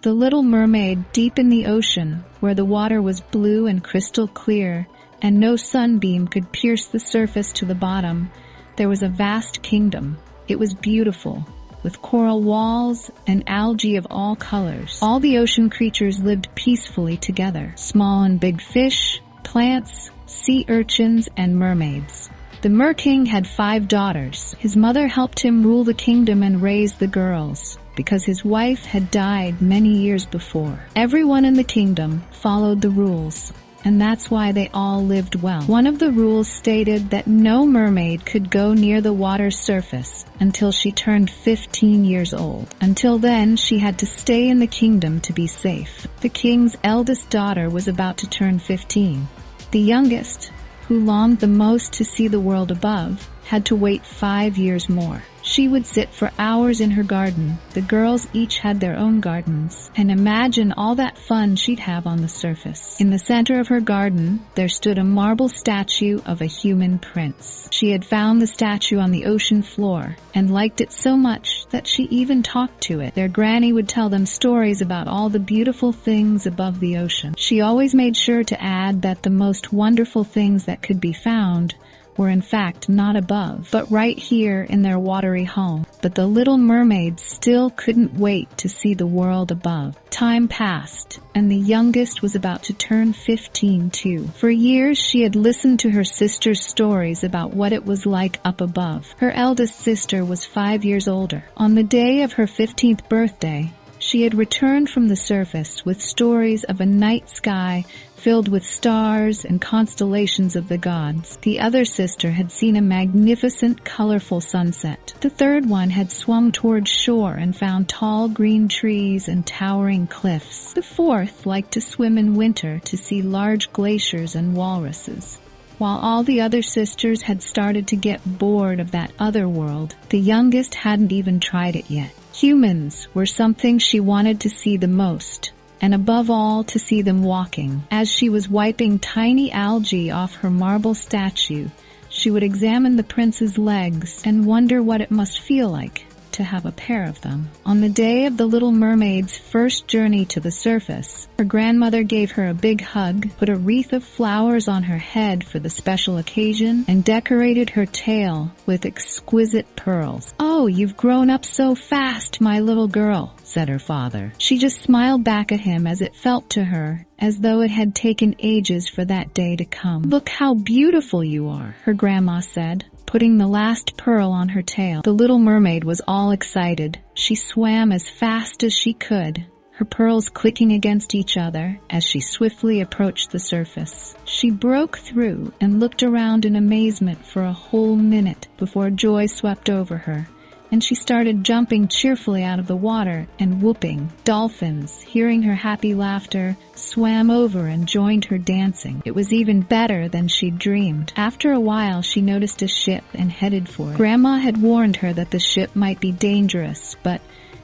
The Little Mermaid, deep in the ocean, where the water was blue and crystal clear, and no sunbeam could pierce the surface to the bottom, there was a vast kingdom. It was beautiful, with coral walls and algae of all colors. All the ocean creatures lived peacefully together, small and big fish, plants, sea urchins, and mermaids. The Mer King had 5 daughters. His mother helped him rule the kingdom and raise the girls, because his wife had died many years before. Everyone in the kingdom followed the rules, and that's why they all lived well. One of the rules stated that no mermaid could go near the water's surface until she turned 15 years old. Until then, she had to stay in the kingdom to be safe. The king's eldest daughter was about to turn 15. The youngest, who longed the most to see the world above, had to wait 5 years more. She would sit for hours in her garden. The girls each had their own gardens, and imagine all that fun she'd have on the surface. In the center of her garden, there stood a marble statue of a human prince. She had found the statue on the ocean floor and liked it so much that she even talked to it. Their granny would tell them stories about all the beautiful things above the ocean. She always made sure to add that the most wonderful things that could be found were in fact not above, but right here in their watery home. But the Little Mermaid still couldn't wait to see the world above. Time passed, and the youngest was about to turn 15 too. For years she had listened to her sister's stories about what it was like up above. Her eldest sister was 5 years older. On the day of her 15th birthday, she had returned from the surface with stories of a night sky filled with stars and constellations of the gods. The other sister had seen a magnificent, colorful sunset. The third one had swum towards shore and found tall green trees and towering cliffs. The fourth liked to swim in winter to see large glaciers and walruses. While all the other sisters had started to get bored of that other world, the youngest hadn't even tried it yet. Humans were something she wanted to see the most, and above all to see them walking. As she was wiping tiny algae off her marble statue, she would examine the prince's legs and wonder what it must feel like to have a pair of them. On the day of the Little Mermaid's first journey to the surface, her grandmother gave her a big hug, put a wreath of flowers on her head for the special occasion, and decorated her tail with exquisite pearls. "Oh, you've grown up so fast, my little girl," said her father. She just smiled back at him as it felt to her as though it had taken ages for that day to come. "Look how beautiful you are," her grandma said, putting the last pearl on her tail. The Little Mermaid was all excited. She swam as fast as she could, her pearls clicking against each other as she swiftly approached the surface. She broke through and looked around in amazement for a whole minute before joy swept over her, and she started jumping cheerfully out of the water and whooping. Dolphins, hearing her happy laughter, swam over and joined her dancing. It was even better than she'd dreamed. After a while, she noticed a ship and headed for it. Grandma had warned her that the ship might be dangerous, but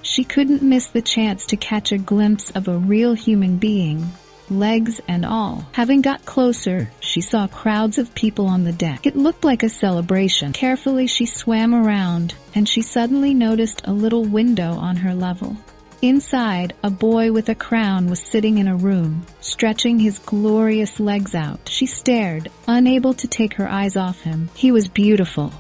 she couldn't miss the chance to catch a glimpse of a real human being, legs and all. Having got closer, she saw crowds of people on the deck. It looked like a celebration. Carefully, she swam around, and she suddenly noticed a little window on her level. Inside, a boy with a crown was sitting in a room, stretching his glorious legs out. She stared, unable to take her eyes off him. He was beautiful,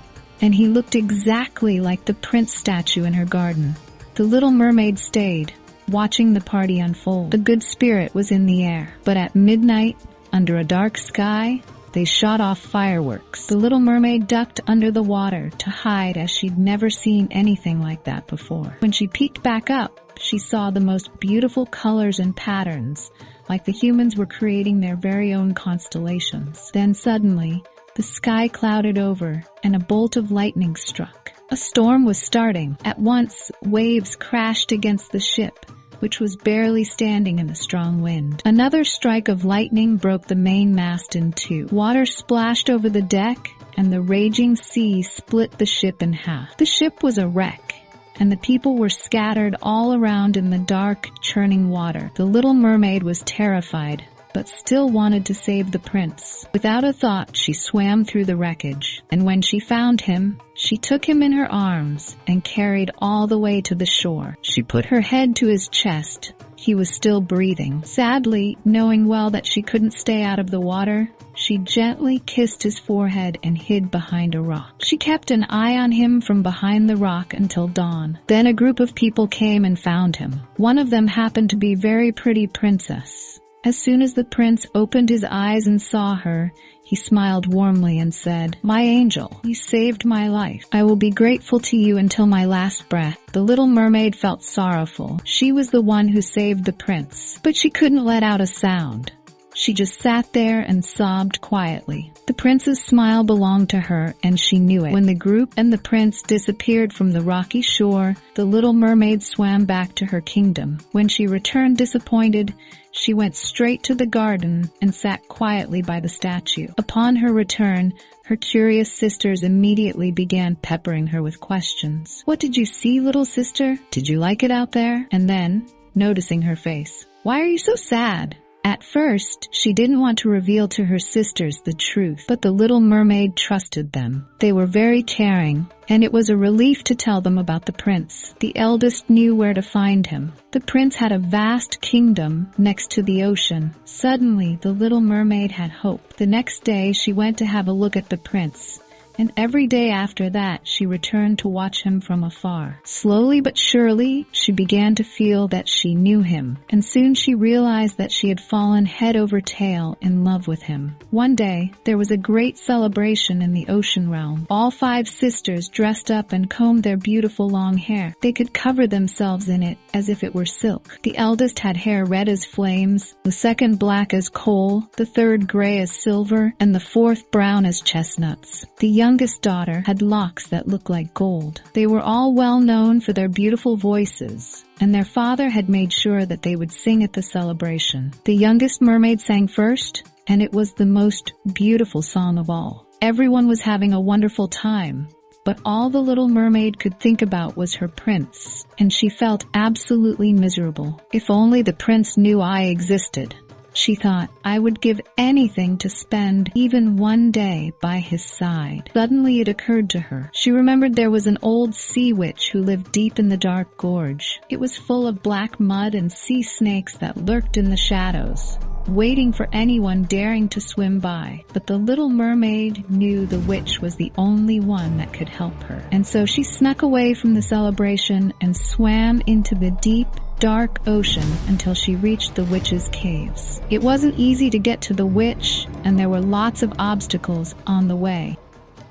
and he looked exactly like the prince statue in her garden. The Little Mermaid stayed, watching the party unfold. The good spirit was in the air, but at midnight, under a dark sky, they shot off fireworks. The Little Mermaid ducked under the water to hide as she'd never seen anything like that before. When she peeked back up, she saw the most beautiful colors and patterns, like the humans were creating their very own constellations. Then suddenly, the sky clouded over and a bolt of lightning struck. A storm was starting. At once, waves crashed against the ship, which was barely standing in the strong wind. Another strike of lightning broke the main mast in two. Water splashed over the deck, and the raging sea split the ship in half. The ship was a wreck, and the people were scattered all around in the dark, churning water. The Little Mermaid was terrified, but still wanted to save the prince. Without a thought, she swam through the wreckage, and when she found him, she took him in her arms and carried all the way to the shore. She put her head to his chest He was still breathing. Sadly, knowing well that she couldn't stay out of the water, she gently kissed his forehead and hid behind a rock. She kept an eye on him from behind the rock until dawn. Then a group of people came and found him. One of them happened to be a very pretty princess. As soon as the prince opened his eyes and saw her, he smiled warmly and said, "My angel, you saved my life. I will be grateful to you until my last breath." The little mermaid felt sorrowful. She was the one who saved the prince, but she couldn't let out a sound. She just sat there and sobbed quietly. The prince's smile belonged to her, and she knew it. When the group and the prince disappeared from the rocky shore, the little mermaid swam back to her kingdom. When she returned disappointed, she went straight to the garden and sat quietly by the statue. Upon her return, her curious sisters immediately began peppering her with questions. "What did you see, little sister? Did you like it out there?" And then, noticing her face, "Why are you so sad?" At first, she didn't want to reveal to her sisters the truth, but the little mermaid trusted them. They were very caring, and it was a relief to tell them about the prince. The eldest knew where to find him. The prince had a vast kingdom next to the ocean. Suddenly, the little mermaid had hope. The next day, she went to have a look at the prince. And every day after that, she returned to watch him from afar. Slowly but surely, she began to feel that she knew him, and soon she realized that she had fallen head over tail in love with him. One day, there was a great celebration in the ocean realm. All 5 sisters dressed up and combed their beautiful long hair. They could cover themselves in it as if it were silk. The eldest had hair red as flames, the second black as coal, the third gray as silver, and the fourth brown as chestnuts. The youngest daughter had locks that looked like gold. They were all well known for their beautiful voices, and their father had made sure that they would sing at the celebration. The youngest mermaid sang first, and it was the most beautiful song of all. Everyone was having a wonderful time, but all the little mermaid could think about was her prince, and she felt absolutely miserable. If only the prince knew I existed. She thought, I would give anything to spend even one day by his side. Suddenly it occurred to her. She remembered there was an old sea witch who lived deep in the dark gorge. It was full of black mud and sea snakes that lurked in the shadows, waiting for anyone daring to swim by. But the little mermaid knew the witch was the only one that could help her. And so she snuck away from the celebration and swam into the deep, dark ocean until she reached the witch's caves. It wasn't easy to get to the witch, and there were lots of obstacles on the way.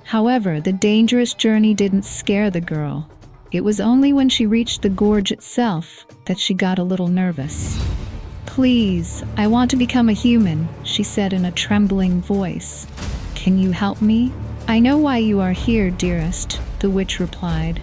However, the dangerous journey didn't scare the girl. It was only when she reached the gorge itself that she got a little nervous. "Please, I want to become a human," she said in a trembling voice. "Can you help me?" "I know why you are here, dearest," the witch replied.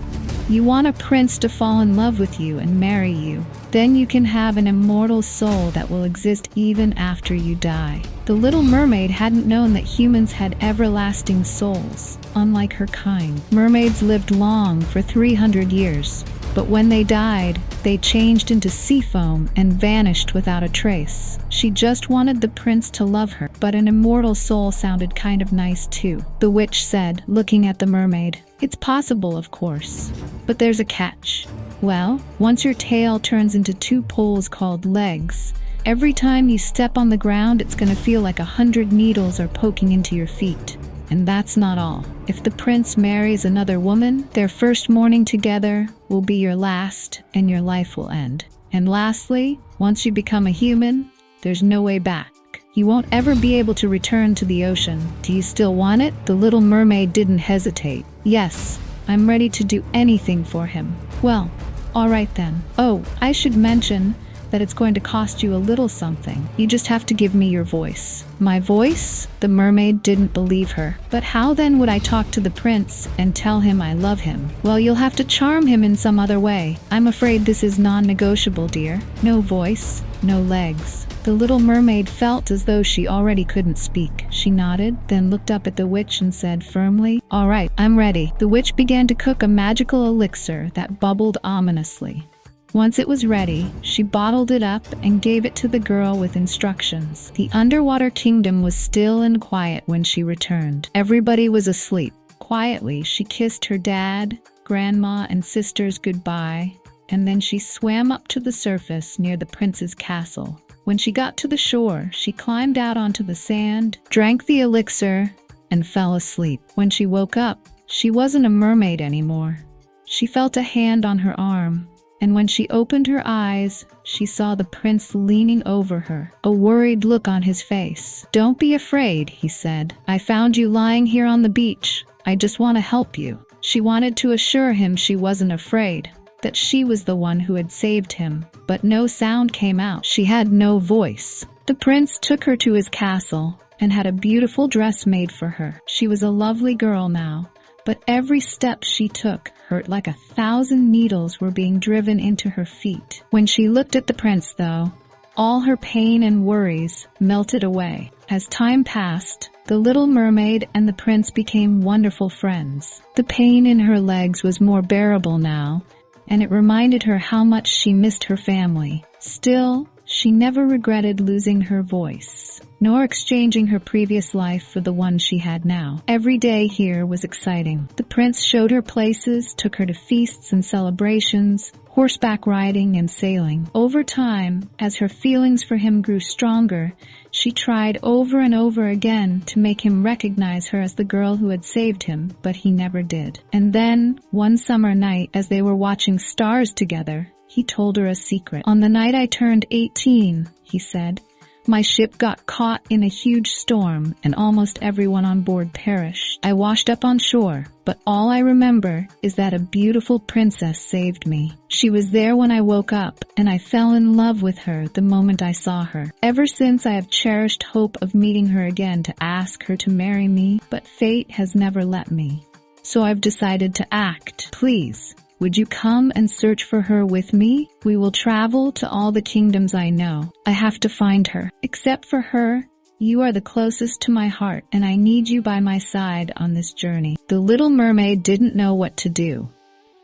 "You want a prince to fall in love with you and marry you. Then you can have an immortal soul that will exist even after you die." The little mermaid hadn't known that humans had everlasting souls, unlike her kind. Mermaids lived long, for 300 years. But when they died, they changed into sea foam and vanished without a trace. She just wanted the prince to love her, but an immortal soul sounded kind of nice too, the witch said, looking at the mermaid. "It's possible, of course, but there's a catch. Well, once your tail turns into 2 poles called legs, every time you step on the ground, it's going to feel like 100 needles are poking into your feet. And that's not all. If the prince marries another woman, their first morning together will be your last, and your life will end. And lastly, once you become a human, there's no way back. You won't ever be able to return to the ocean. Do you still want it?" The little mermaid didn't hesitate. "Yes, I'm ready to do anything for him." "Well, all right then. Oh, I should mention that it's going to cost you a little something. You just have to give me your voice." "My voice?" The mermaid didn't believe her. "But how then would I talk to the prince and tell him I love him?" "Well, you'll have to charm him in some other way. I'm afraid this is non-negotiable, dear. No voice, no legs." The little mermaid felt as though she already couldn't speak. She nodded, then looked up at the witch and said firmly, "All right, I'm ready." The witch began to cook a magical elixir that bubbled ominously. Once it was ready, she bottled it up and gave it to the girl with instructions. The underwater kingdom was still and quiet when she returned. Everybody was asleep. Quietly, she kissed her dad, grandma, and sisters goodbye, and then she swam up to the surface near the prince's castle. When she got to the shore, she climbed out onto the sand, drank the elixir, and fell asleep. When she woke up, she wasn't a mermaid anymore. She felt a hand on her arm, and when she opened her eyes, she saw the prince leaning over her, a worried look on his face. "Don't be afraid," he said. "I found you lying here on the beach. I just want to help you." She wanted to assure him she wasn't afraid, that she was the one who had saved him, but no sound came out. She had no voice. The prince took her to his castle and had a beautiful dress made for her. She was a lovely girl now, but every step she took hurt like 1,000 needles were being driven into her feet. When she looked at the prince, though, all her pain and worries melted away. As time passed, the little mermaid and the prince became wonderful friends. The pain in her legs was more bearable now, and it reminded her how much she missed her family. Still, she never regretted losing her voice, nor exchanging her previous life for the one she had now. Every day here was exciting. The prince showed her places, took her to feasts and celebrations, horseback riding and sailing. Over time, as her feelings for him grew stronger, she tried over and over again to make him recognize her as the girl who had saved him, but he never did. And then, one summer night, as they were watching stars together, he told her a secret. "On the night I turned 18, he said, my ship got caught in a huge storm and almost everyone on board perished. I washed up on shore, but all I remember is that a beautiful princess saved me. She was there when I woke up, and I fell in love with her the moment I saw her. Ever since I have cherished hope of meeting her again to ask her to marry me, but fate has never let me. So I've decided to act. Please, would you come and search for her with me? We will travel to all the kingdoms I know. I have to find her. Except for her, you are the closest to my heart, and I need you by my side on this journey." The little mermaid didn't know what to do.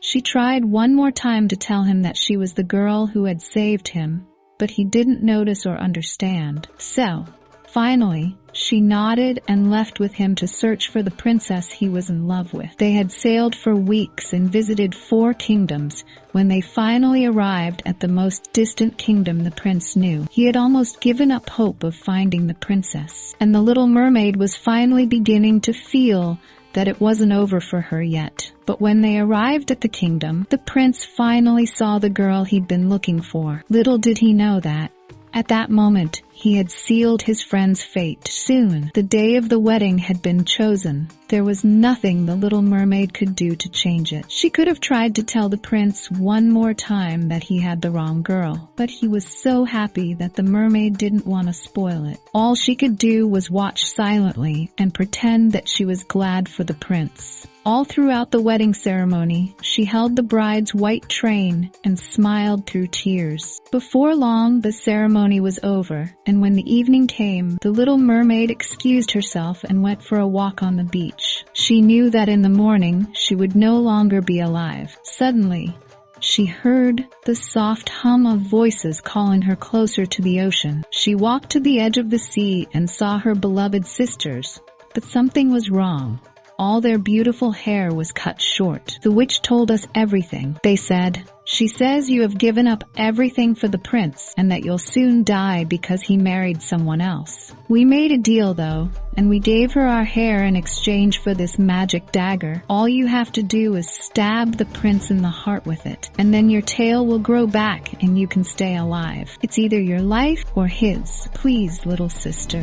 She tried one more time to tell him that she was the girl who had saved him, but he didn't notice or understand. So, finally, she nodded and left with him to search for the princess he was in love with. They had sailed for weeks and visited 4 kingdoms. When they finally arrived at the most distant kingdom the prince knew, he had almost given up hope of finding the princess. And the little mermaid was finally beginning to feel that it wasn't over for her yet. But when they arrived at the kingdom, the prince finally saw the girl he'd been looking for. Little did he know that, at that moment, he had sealed his friend's fate. Soon, the day of the wedding had been chosen. There was nothing the little mermaid could do to change it. She could have tried to tell the prince one more time that he had the wrong girl, but he was so happy that the mermaid didn't want to spoil it. All she could do was watch silently and pretend that she was glad for the prince. All throughout the wedding ceremony, she held the bride's white train and smiled through tears. Before long, the ceremony was over, and when the evening came, the little mermaid excused herself and went for a walk on the beach. She knew that in the morning, she would no longer be alive. Suddenly, she heard the soft hum of voices calling her closer to the ocean. She walked to the edge of the sea and saw her beloved sisters, but something was wrong. All their beautiful hair was cut short. The witch told us everything, they said. She says you have given up everything for the prince and that you'll soon die because he married someone else. We made a deal though, and we gave her our hair in exchange for this magic dagger. All you have to do is stab the prince in the heart with it, and then your tail will grow back and you can stay alive. It's either your life or his. Please, little sister,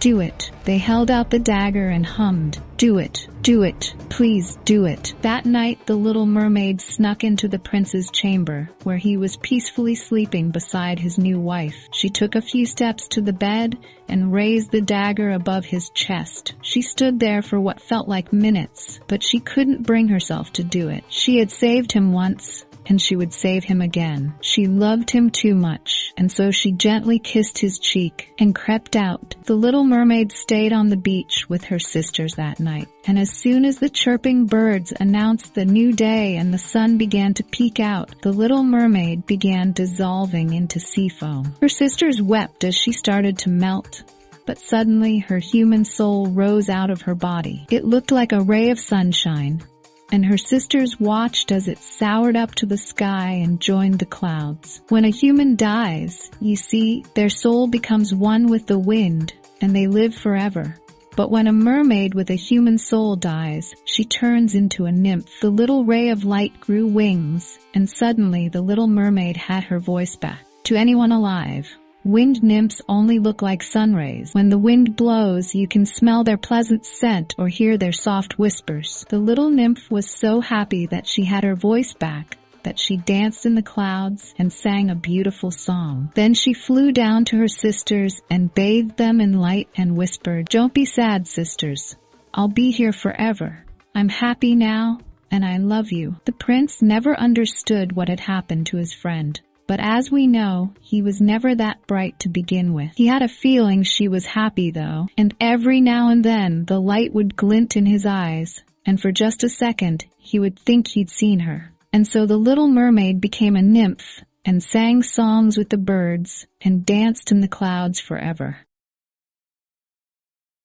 do it. They held out the dagger and hummed, "Do it, do it, please do it." That night, the little mermaid snuck into the prince's chamber, where he was peacefully sleeping beside his new wife. She took a few steps to the bed and raised the dagger above his chest. She stood there for what felt like minutes, but she couldn't bring herself to do it. She had saved him once, and she would save him again. She loved him too much, and so she gently kissed his cheek and crept out. The little mermaid stayed on the beach with her sisters that night, and as soon as the chirping birds announced the new day and the sun began to peek out, the little mermaid began dissolving into sea foam. Her sisters wept as she started to melt, but suddenly her human soul rose out of her body. It looked like a ray of sunshine, and her sisters watched as it soared up to the sky and joined the clouds. When a human dies, you see, their soul becomes one with the wind, and they live forever. But when a mermaid with a human soul dies, she turns into a nymph. The little ray of light grew wings, and suddenly the Little Mermaid had her voice back. To anyone alive, wind nymphs only look like sun rays. When the wind blows, you can smell their pleasant scent or hear their soft whispers. The little nymph was so happy that she had her voice back that she danced in the clouds and sang a beautiful song. Then she flew down to her sisters and bathed them in light and whispered, "Don't be sad, sisters. I'll be here forever. I'm happy now, and I love you." The prince never understood what had happened to his friend. But as we know, he was never that bright to begin with. He had a feeling she was happy though, and every now and then the light would glint in his eyes, and for just a second he would think he'd seen her. And so the Little Mermaid became a nymph and sang songs with the birds and danced in the clouds forever.